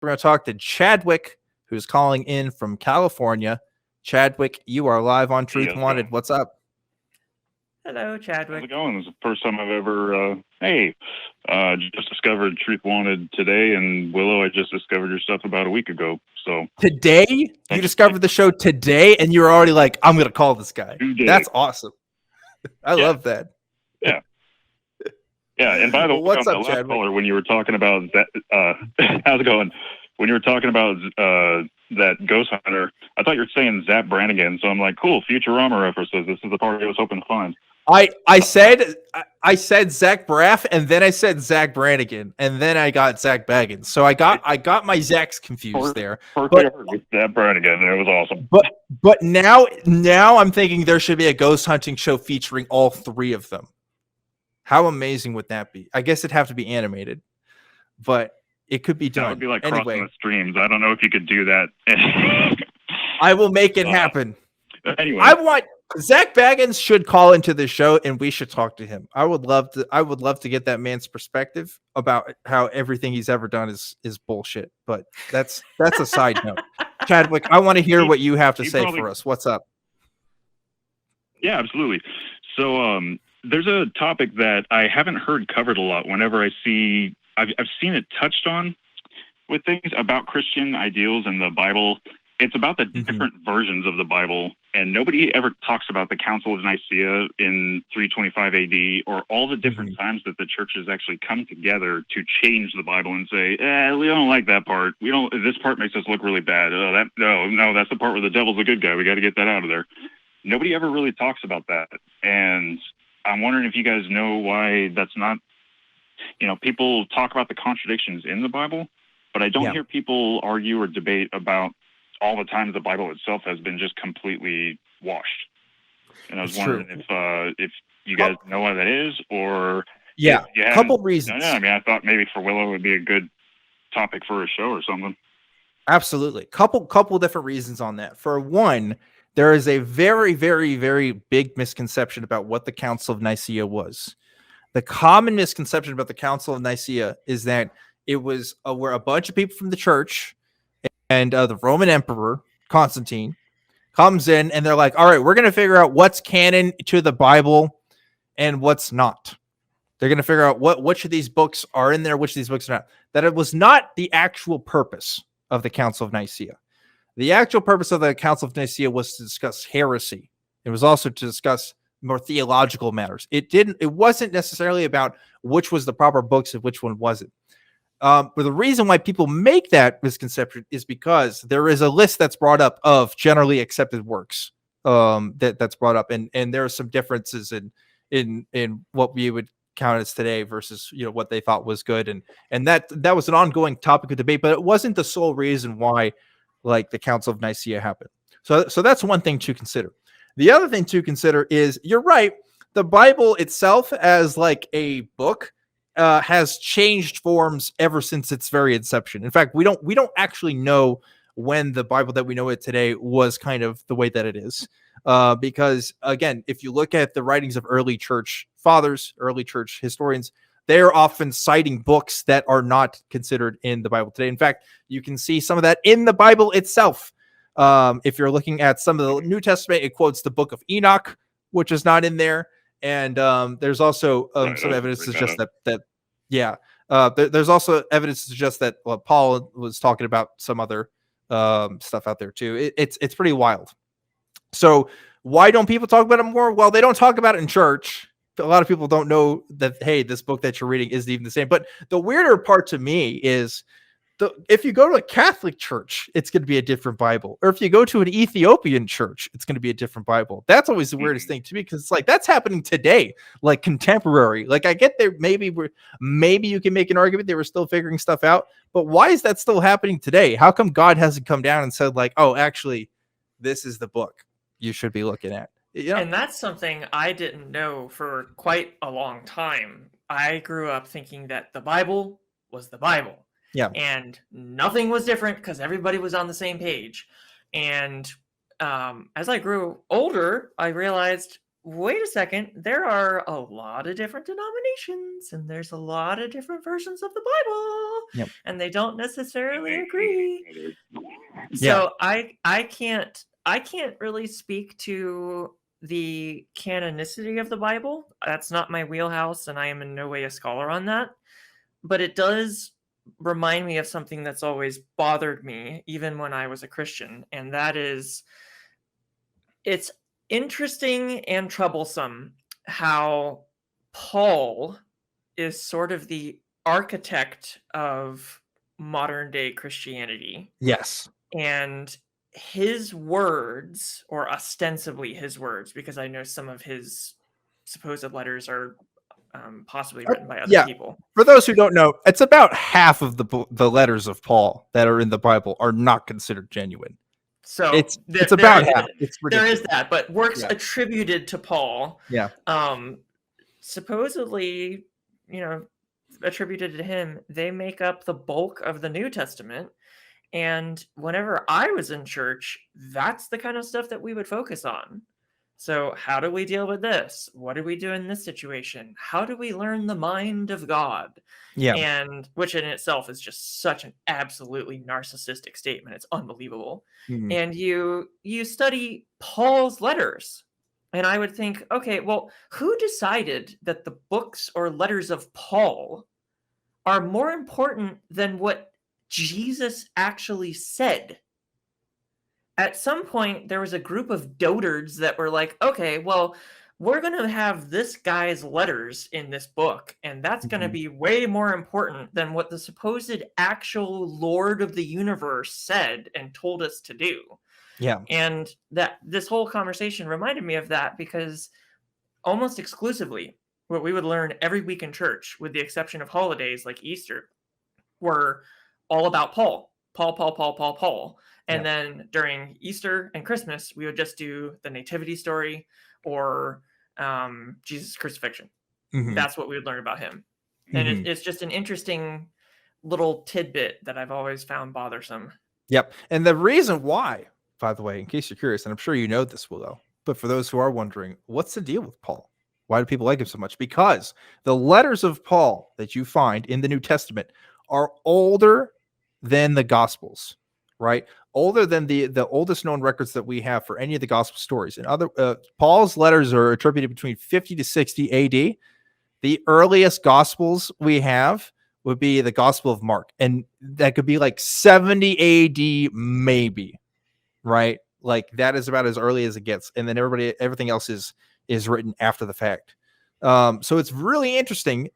We're going to talk to Chadwick, who's calling in from California. Chadwick, you are live on Truth Wanted. What's up? Hello, Chadwick. How's it going? This is the first time I've ever, just discovered Truth Wanted today, and Willow, I just discovered your stuff about a week ago. So today? You discovered the show today, and you were already like, I'm going to call this guy. That's awesome. I love that. Yeah. Yeah, and by the way, what's on up, the last Chadwick? caller, when you were talking about that, how's it going? When you were talking about that ghost hunter, I thought you were saying Zap Brannigan, so I'm like, cool, Futurama references. This is the part I was hoping to find. I said Zach Braff, and then I said Zach Brannigan, and then I got Zach Baggins. So I got my Zachs confused there. But Zach Brannigan, it was awesome. But now I'm thinking there should be a ghost hunting show featuring all three of them. How amazing would that be? I guess it'd have to be animated, but it could be done. That would be like anyway, crossing the streams. I don't know if you could do that. I will make it happen. Anyway, Zach Baggins should call into the show, and we should talk to him. I would love to get that man's perspective about how everything he's ever done is bullshit. But that's a side note. Chadwick, I want to hear what you have to say for us. What's up? Yeah, absolutely. So there's a topic that I haven't heard covered a lot. Whenever I've seen it touched on with things about Christian ideals and the Bible. It's about the different versions of the Bible, and nobody ever talks about the Council of Nicaea in 325 AD or all the different times that the churches actually come together to change the Bible and say, we don't like that part. This part makes us look really bad. No, that's the part where the devil's a good guy. We got to get that out of there. Nobody ever really talks about that. And I'm wondering if you guys know why that's not, people talk about the contradictions in the Bible, but I don't hear people argue or debate about all the times the Bible itself has been just completely washed. And I was wondering if you guys know why that is, or a couple reasons. I mean, I thought maybe for Willow it would be a good topic for a show or something. Absolutely. Couple different reasons on that. For one, there is a very, very, very big misconception about what the Council of Nicaea was. The common misconception about the Council of Nicaea is that it was where a bunch of people from the church and the Roman Emperor, Constantine, comes in and they're like, all right, we're going to figure out what's canon to the Bible and what's not. They're going to figure out which of these books are in there, which of these books are not. That it was not the actual purpose of the Council of Nicaea. The actual purpose of the Council of Nicaea was to discuss heresy. It was also to discuss more theological matters. It wasn't necessarily about which was the proper books and which one wasn't. But the reason why people make that misconception is because there is a list that's brought up of generally accepted works that's brought up, and there are some differences in what we would count as today versus what they thought was good, and that was an ongoing topic of debate, but it wasn't the sole reason why the Council of Nicaea happened. So that's one thing to consider. The other thing to consider is you're right. The Bible itself as a book has changed forms ever since its very inception. In fact, we don't actually know when the Bible that we know it today was kind of the way that it is. Because again, if you look at the writings of early church fathers, early church historians, they're often citing books that are not considered in the Bible today. In fact, you can see some of that in the Bible itself. If you're looking at some of the New Testament, it quotes the book of Enoch, which is not in there. And there's also some evidence to suggest that there's also evidence to suggest that Paul was talking about some other stuff out there too. It's pretty wild. So why don't people talk about it more? Well, they don't talk about it in church. A lot of people don't know that, hey, this book that you're reading isn't even the same. But the weirder part to me is if you go to a Catholic church, it's going to be a different Bible. Or if you go to an Ethiopian church, it's going to be a different Bible. That's always the weirdest thing to me, because it's that's happening today, contemporary. I get there, maybe you can make an argument they were still figuring stuff out, but why is that still happening today? How come God hasn't come down and said oh, actually, this is the book you should be looking at? And that's something I didn't know for quite a long time. I grew up thinking that the Bible was the Bible. Yeah. And nothing was different because everybody was on the same page. And as I grew older, I realized wait a second, there are a lot of different denominations and there's a lot of different versions of the Bible, Yep. and they don't necessarily agree. Yeah. So I can't really speak to the canonicity of the Bible. That's not my wheelhouse, and I am in no way a scholar on that. But it does remind me of something that's always bothered me, even when I was a Christian, and that is, it's interesting and troublesome how Paul is sort of the architect of modern day Christianity. Yes. And his words, or ostensibly his words, because I know some of his supposed letters are possibly written by other Yeah. people. For those who don't know, it's about half of the letters of Paul that are in the Bible are not considered genuine. So It's about half. It's there ridiculous. is that, but works Yeah. attributed to Paul, Yeah. supposedly, attributed to him, they make up the bulk of the New Testament. And whenever I was in church, that's the kind of stuff that we would focus on. So, how do we deal with this? What do we do in this situation? How do we learn the mind of God? Yeah. And which in itself is just such an absolutely narcissistic statement. It's unbelievable. Mhm. And you study Paul's letters. And I would think, okay, well, who decided that the books or letters of Paul are more important than what Jesus actually said? At some point, there was a group of dotards that were like, okay, well, we're going to have this guy's letters in this book, and that's going to Mhm. be way more important than what the supposed actual Lord of the universe said and told us to do. Yeah. And that this whole conversation reminded me of that, because almost exclusively what we would learn every week in church, with the exception of holidays like Easter, were all about Paul. Paul, Paul, Paul, Paul, Paul. And Yeah. then during Easter and Christmas, we would just do the nativity story or Jesus' crucifixion. Mhm. That's what we would learn about him. And Mhm. it's just an interesting little tidbit that I've always found bothersome. Yep. And the reason why, by the way, in case you're curious, and I'm sure you know this, Willow, but for those who are wondering, what's the deal with Paul? Why do people like him so much? Because the letters of Paul that you find in the New Testament are older than the Gospels, right? Older than the oldest known records that we have for any of the Gospel stories. And other Paul's letters are attributed between 50 to 60 AD. The earliest Gospels we have would be the Gospel of Mark, and that could be like 70 AD, maybe, right? Like that is about as early as it gets, and then everything else is written after the fact. So it's really interesting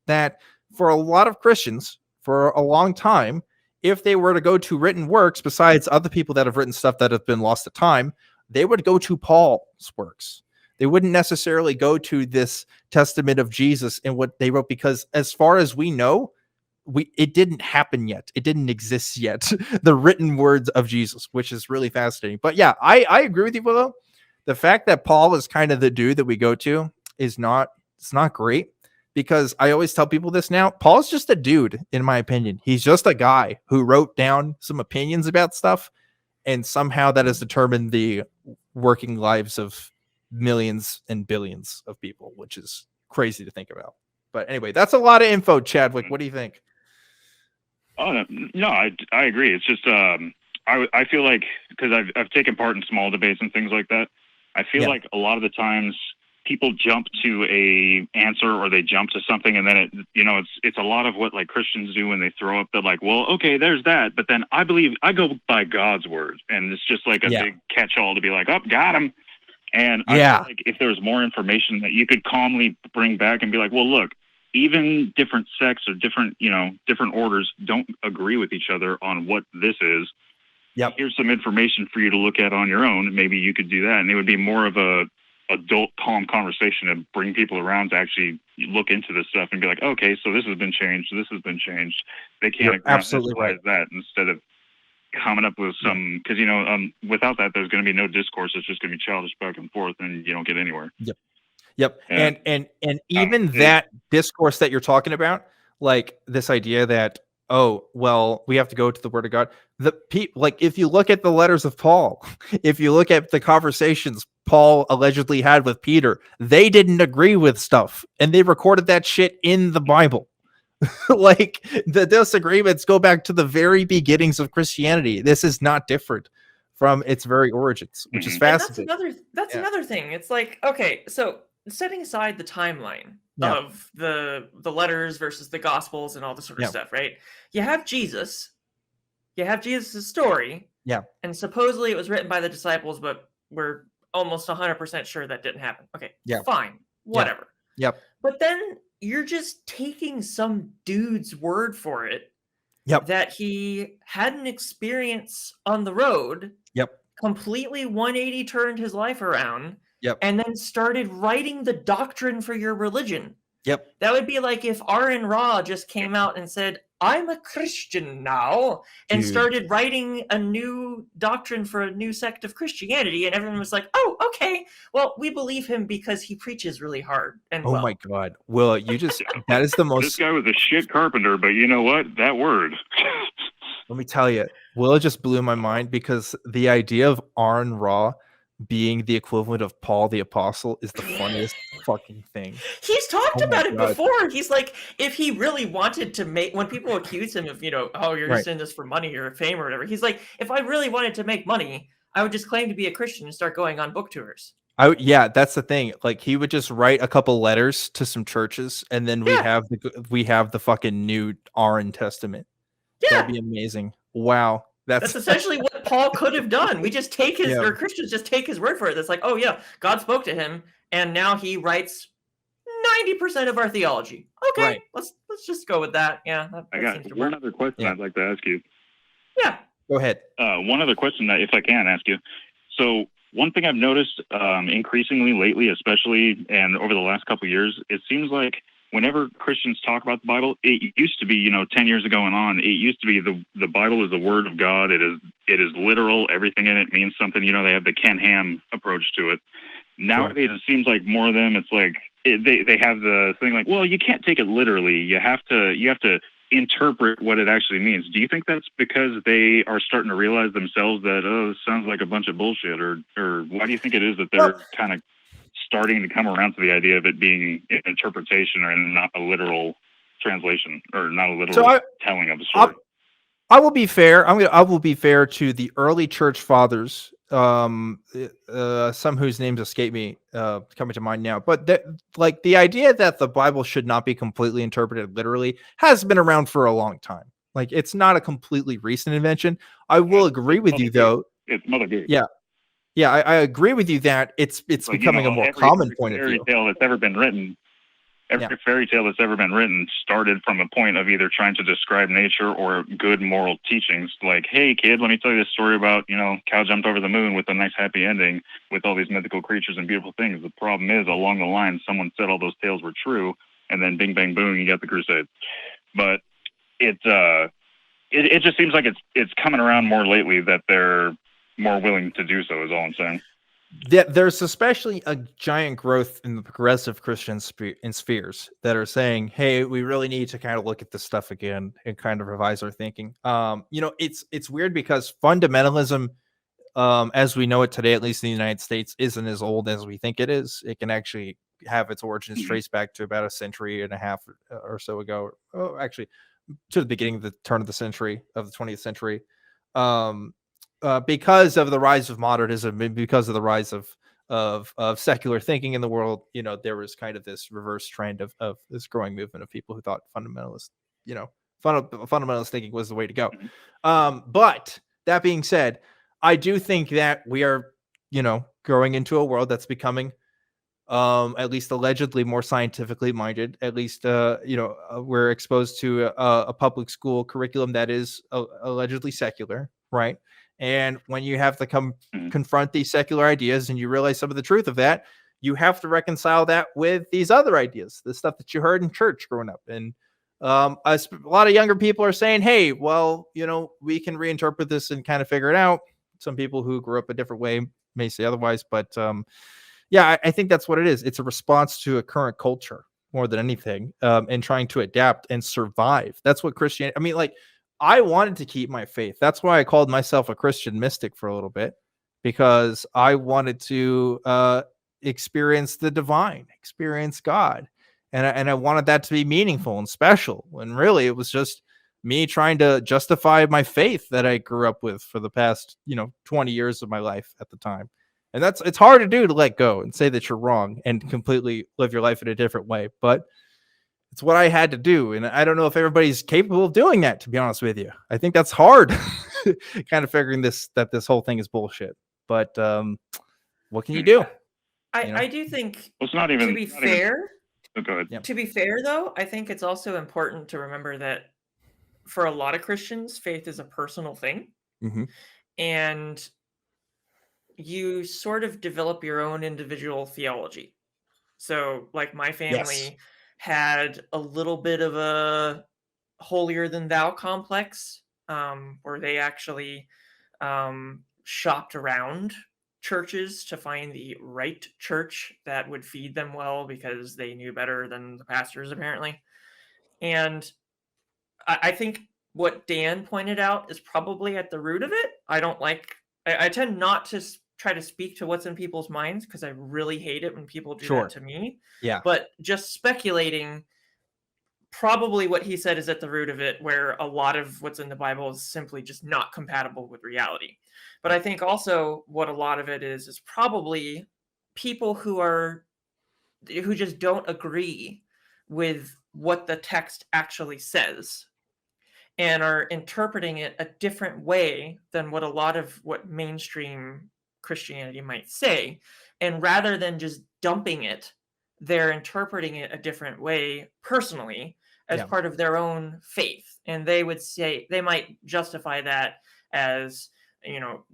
that for a lot of Christians, for a long time, if they were to go to written works besides other people that have written stuff that have been lost to time, they would go to Paul's works. They wouldn't necessarily go to this testament of Jesus and what they wrote, because as far as we know, it didn't happen yet. It didn't exist yet. The written words of Jesus, which is really fascinating. But yeah, I agree with you, Willow. The fact that Paul is kind of the dude that we go to it's not great, because I always tell people this now. Paul's just a dude, in my opinion. He's just a guy who wrote down some opinions about stuff, and somehow that has determined the working lives of millions and billions of people, which is crazy to think about. But anyway, that's a lot of info, Chadwick. What do you think? Oh no, I agree. It's just I feel like, because I've taken part in small debates and things like that. I feel like a lot of the times people jump to a answer, or they jump to something, and then it's a lot of what like Christians do when they throw up. They're like, well, okay, there's that, but then I go by God's word, and it's just like a big catch-all to be like, oh, got him. And I feel like if there's more information that you could calmly bring back and be like, well, look, even different sects or different orders don't agree with each other on what this is. Yep. Here's some information for you to look at on your own. Maybe you could do that. And it would be more of a adult, calm conversation to bring people around to actually look into this stuff and be like, okay, so this has been changed. This has been changed. They can't agree absolutely on this, that, instead of coming up with some, because without that, there's going to be no discourse. It's just going to be childish back and forth, and you don't get anywhere. Yep. And even that discourse that you're talking about, like this idea that oh, well, we have to go to the word of God. Like, if you look at the letters of Paul, if you look at the conversations Paul allegedly had with Peter, they didn't agree with stuff, and they recorded that shit in the Bible. Like, the disagreements go back to the very beginnings of Christianity. This is not different from its very origins, which is Mhm. And fascinating. that's Yeah. another thing. It's like, okay, so setting aside the timeline Yeah. of the letters versus the gospels and all this sort of Yeah. stuff, right? You have Jesus, you have Jesus' story, Yeah. and supposedly it was written by the disciples, but we're almost 100% sure that didn't happen. Okay, Yeah. fine, whatever. Yep. But then you're just taking some dude's word for it Yep. that he had an experience on the road, Yep. completely 180 turned his life around, Yep. and then started writing the doctrine for your religion. Yep. That would be like if R.N. Ra just came out and said, I'm a Christian now, and Dude. started writing a new doctrine for a new sect of Christianity, and everyone was like, oh, okay, well, we believe him because he preaches really hard and Oh well. my God. Will, you just, that is the This most, guy was a shit carpenter, but you know what? That word. let me tell you, Will just blew my mind, because the idea of Aaron Ra being the equivalent of Paul the Apostle is the funniest fucking thing. He's talked Oh my about it God. before. He's like, if he really wanted to make, when people accuse him of, oh, you're Right. just in this for money or fame or whatever, he's like, if I really wanted to make money, I would just claim to be a Christian and start going on book tours. Yeah, that's the thing. Like, he would just write a couple letters to some churches, and then Yeah. we have the fucking new Aaron Testament. Yeah. That'd be amazing. Wow. That's essentially what Paul could have done. We just take his, Yeah. or Christians just take his word for it. It's like, oh yeah, God spoke to him, and now he writes 90% of our theology. Okay, Right. let's just go with that. Yeah, that I seems got to one work. other question Yeah. I'd like to ask you. Yeah. Go ahead. One other question that, if I can ask you. So one thing I've noticed increasingly lately, especially and over the last couple of years, it seems like whenever Christians talk about the Bible, it used to be, 10 years ago and on, it used to be the Bible is the word of God. It is literal. Everything in it means something. They have the Ken Ham approach to it. Nowadays, It seems like more of them, it's like they have the thing like, well, you can't take it literally. You have to interpret what it actually means. Do you think that's because they are starting to realize themselves that, oh, this sounds like a bunch of bullshit, or why do you think it is that they're kind of starting to come around to the idea of it being an interpretation or not a literal translation or not a literal telling of the story? I will be fair. I will be fair to the early church fathers, some whose names escape me, coming to mind now. But the idea that the Bible should not be completely interpreted literally has been around for a long time. Like, it's not a completely recent invention. I will agree with you, though. It's Mother Goose. Yeah, I agree with you that it's Like, becoming a more common point of view. Fairy tale that's ever been written. Every fairy tale that's ever been written started from a point of either trying to describe nature or good moral teachings. Like, hey, kid, let me tell you this story about, cow jumped over the moon with a nice happy ending with all these mythical creatures and beautiful things. The problem is, along the line, someone said all those tales were true, and then bing, bang, boom, you got the Crusades. But it just seems like it's coming around more lately that they're more willing to do so, is all I'm saying. There's especially a giant growth in the progressive Christian spheres that are saying, hey, we really need to kind of look at this stuff again and kind of revise our thinking. It's weird because fundamentalism, as we know it today, at least in the United States, isn't as old as we think it is. It can actually have its origins traced back to about a century and a half or so ago. Oh, actually, to the beginning of the turn of the century, of the 20th century. Because of the rise of modernism and because of the rise of secular thinking in the world, there was kind of this reverse trend of this growing movement of people who thought fundamentalist thinking was the way to go. But that being said, I do think that we are, growing into a world that's becoming, at least allegedly, more scientifically minded. At least, we're exposed to a public school curriculum that is allegedly secular, right? And when you have to confront these secular ideas and you realize some of the truth of that, you have to reconcile that with these other ideas, the stuff that you heard in church growing up. And a lot of younger people are saying, hey, well, we can reinterpret this and kind of figure it out. Some people who grew up a different way may say otherwise, but I think that's what it is. It's a response to a current culture. more than anything, and trying to adapt and survive. That's what Christianity. I mean, like, I wanted to keep my faith. That's why I called myself a Christian mystic for a little bit, because I wanted to experience the divine, experience God, and I wanted that to be meaningful and special. And really, it was just me trying to justify my faith that I grew up with for the past 20 years of my life at the time. And it's hard to do, to let go and say that you're wrong and completely live your life in a different way. But it's what I had to do. And I don't know if everybody's capable of doing that, to be honest with you. I think that's hard, kind of figuring that this whole thing is bullshit. But what can you do? I do think, well, it's not even, to be fair, oh, go ahead. Yep. To be fair, though, I think it's also important to remember that for a lot of Christians, faith is a personal thing. Mm-hmm. And you sort of develop your own individual theology. So, like, my family had a little bit of a holier than thou complex, where they actually shopped around churches to find the right church that would feed them well, because they knew better than the pastors, apparently. And I think what Dan pointed out is probably at the root of it. I tend not to try to speak to what's in people's minds, because I really hate it when people do that to me. Yeah. But just speculating, probably what he said is at the root of it, where a lot of what's in the Bible is simply just not compatible with reality. But I think also what a lot of it is probably people who just don't agree with what the text actually says, and are interpreting it a different way than what a lot of what mainstream Christianity might say. And rather than just dumping it, they're interpreting it a different way personally as part of their own faith. And they might justify that as,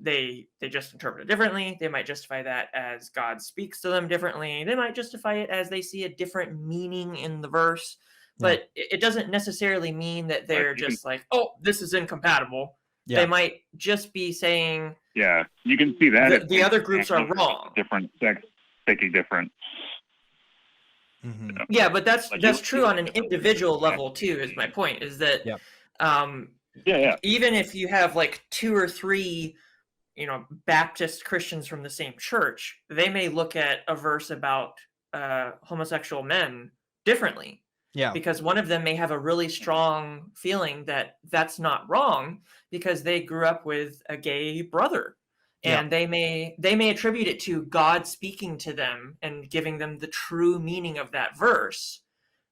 they just interpret it differently. They might justify that as God speaks to them differently. They might justify it as they see a different meaning in the verse. But it doesn't necessarily mean that they're just like, oh, this is incompatible. Yeah. They might just be saying, yeah, you can see that the other groups are wrong. Different sects thinking different. Mm-hmm. Yeah, but that's true on an individual level too. Is my point, is that even if you have like 2 or 3, Baptist Christians from the same church, they may look at a verse about homosexual men differently. Yeah, because one of them may have a really strong feeling that that's not wrong, because they grew up with a gay brother, and they may attribute it to God speaking to them and giving them the true meaning of that verse.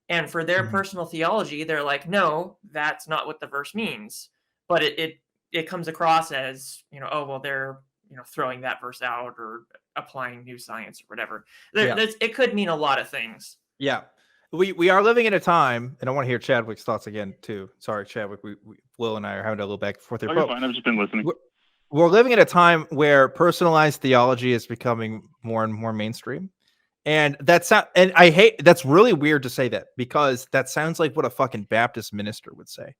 And for their personal theology, they're like, no, that's not what the verse means. But it comes across as, oh, well, they're throwing that verse out or applying new science or whatever. It could mean a lot of things. Yeah. We are living in a time, and I want to hear Chadwick's thoughts again too. Sorry, Chadwick. Will and I are having a little back and forth here. Okay, fine. I've just been listening. We're living in a time where personalized theology is becoming more and more mainstream, and that's really weird to say that, because that sounds like what a fucking Baptist minister would say.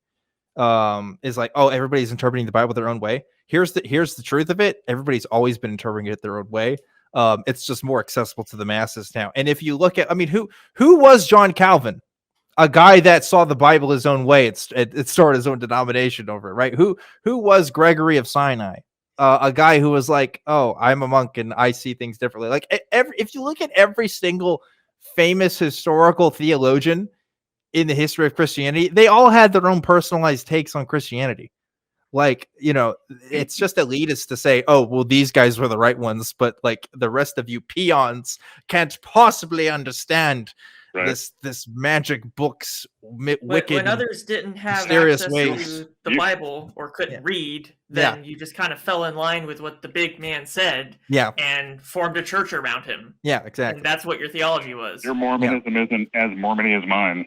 Is like, oh, everybody's interpreting the Bible their own way. Here's the truth of it. Everybody's always been interpreting it their own way. It's just more accessible to the masses now. And if you look at, who was John Calvin? A guy that saw the Bible his own way. It started his own denomination over it, right? Who was Gregory of Sinai? A guy who was like, oh, I'm a monk and I see things differently. Like, if you look at every single famous historical theologian in the history of Christianity, they all had their own personalized takes on Christianity. Like, it's just elitist to say, oh, well, these guys were the right ones, but like the rest of you peons can't possibly understand this magic book's wicked, when others didn't have mysterious access ways to the Bible or couldn't read, then you just kind of fell in line with what the big man said, and formed a church around him. Yeah, exactly. And that's what your theology was. Your Mormonism isn't as Mormon as mine.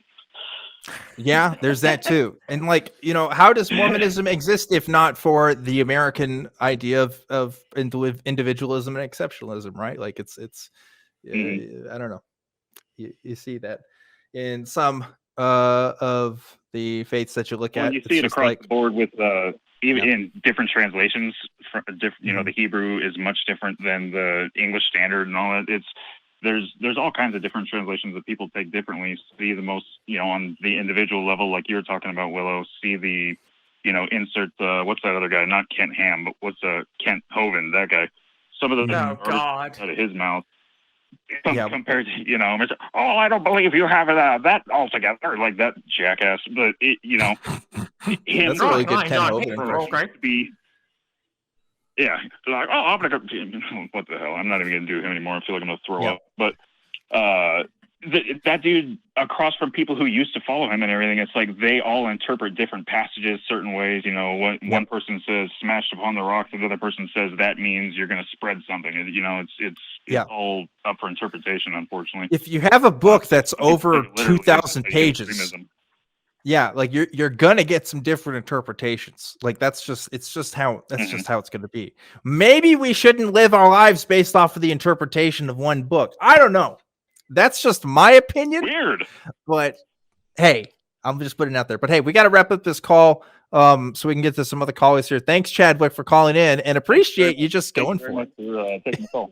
Yeah, there's that too. And like, how does Mormonism exist if not for the American idea of individualism and exceptionalism, right? Like it's I don't know. You see that in some of the faiths that you look at. You see it across the board with even in different translations. The Hebrew is much different than the English Standard and all that. there's all kinds of different translations that people take differently. See the most, on the individual level, like you were talking about, Willow. See the, insert what's that other guy? Not Kent Ham, but what's Kent Hovind? That guy. Some of those Oh God! out of his mouth. Yeah. Compared to, Mr. Oh, I don't believe you have that altogether, like that jackass. But him, That's a really good Ken Not Hovind Hitler, impression. okay. Yeah, like, oh, I'm gonna go. What the hell? I'm not even gonna do him anymore. I feel like I'm gonna throw up. But that dude, across from people who used to follow him and everything, it's like they all interpret different passages certain ways. One person says "smashed upon the rocks," the other person says that means you're gonna spread something. It's all up for interpretation, unfortunately. If you have a book that's over Literally, 2,000 that's pages. extremism. Yeah, like you're gonna get some different interpretations. Like it's just how it's gonna be. Maybe we shouldn't live our lives based off of the interpretation of one book. I don't know. That's just my opinion. Weird. But hey, I'm just putting it out there. But hey, we got to wrap up this call so we can get to some other callers here. Thanks, Chadwick, for calling in, and appreciate you just going for it. For taking the call.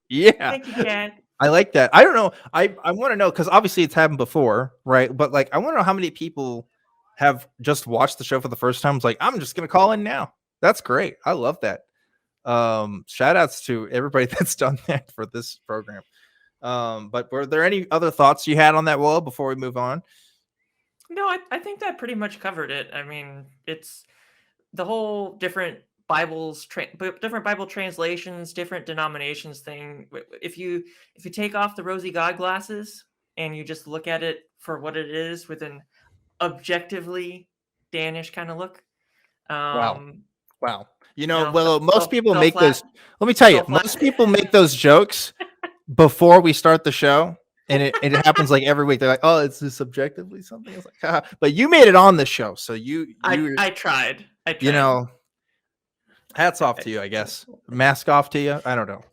Yeah. Thank you, Chad. I like that. I don't know. I want to know, because obviously it's happened before, right? But like, I want to know how many people have just watched the show for the first time. It's like, I'm just going to call in now. That's great. I love that. Shout outs to everybody that's done that for this program. But were there any other thoughts you had on that, Willow, before we move on? No, I think that pretty much covered it. I mean, it's the whole different different Bible translations, different denominations thing. If you take off the rosy God glasses and you just look at it for what it is with an objectively Danish kind of look. Wow. No, Willow, most people fell make flat. those. Let me tell you, Fell flat. most people make those jokes before we start the show. And it happens like every week. They're like, "Oh, it's this subjectively something." I was like, haha. But you made it on the show, so I tried. hats off to you, I guess. Mask off to you. I don't know.